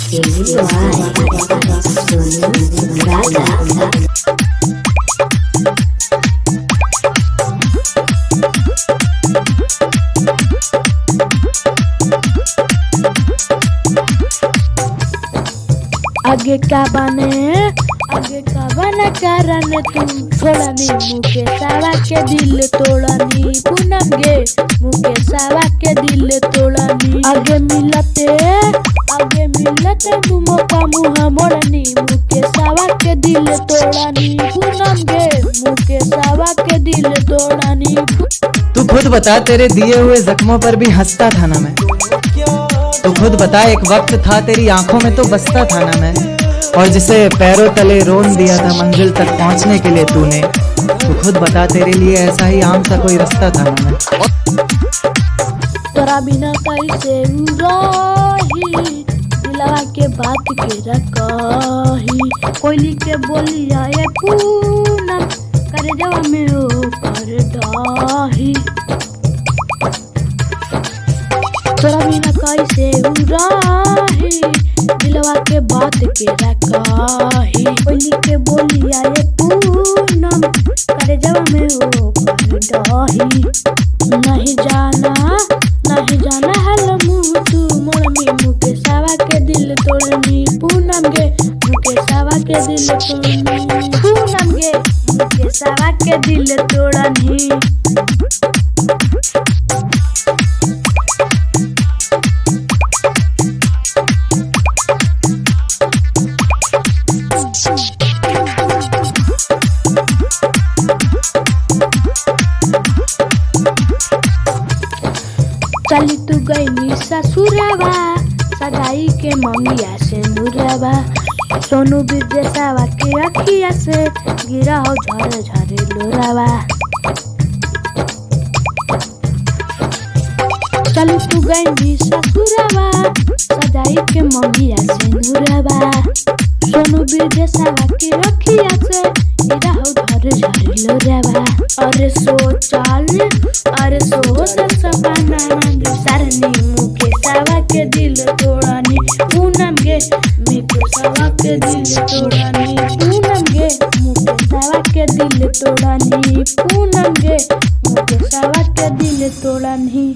आगे का बने कारण तुम छोड़नी मुकेशवा के दिल तोड़नी पूनम गे मुकेशवा के दिल तोड़नी आगे मिलते तुम का मुँह मोड़नी मुकेशवा के दिल तोड़नी पूनम गे मुकेशवा के दिल तोड़नी। तू खुद बता, तेरे दिए हुए जख्मों पर भी हंसता था ना मैं। तू खुद बता, एक वक्त था तेरी आंखों में तो बसता था ना मैं, और जिसे पैरों तले रोन दिया था मंजिल तक पहुंचने के लिए तूने। तू खुद बता, तेरे लिए ऐसा ही आम सा कोई रास्ता था ना मैं। तोरा बिना कैसे रही दिलवा के बात के रखही कोयली के बोलिया ये पूनम करे जवा में हो कर दही। तोरा बिना कैसे रही दिलवा के बात के रखही कोयली के बोलिया ये पूनम करे जवा में हो कर दही। नहीं जाना हल मुँह तू मोड़नी मुकेशवा के दिल तोड़नी पूनम गे मुकेशवा के दिल तोड़नी पूनम गे मुकेशवा के दिल तोड़नी। चली तू गई ससुरवा सगाई के मंगिया से मुरवा सोनू बिरजेशवा के अखिया से गिरा हो झरे झरे लोरावा। चली तू गई ससुरवा सगाई के मंगिया से मुरवा सोनू बिरजेशवा के अखिया से गिरा हो झरे झरे लोरावा। अरे सोच सपना सरनी मुकेशवा के दिल तोड़नी पूनम गे मुकेशवा के दिल तोड़नी पूनम गे मुकेशवा के दिल तोड़नी पूनम गे मुकेशवा के दिल तोड़नी।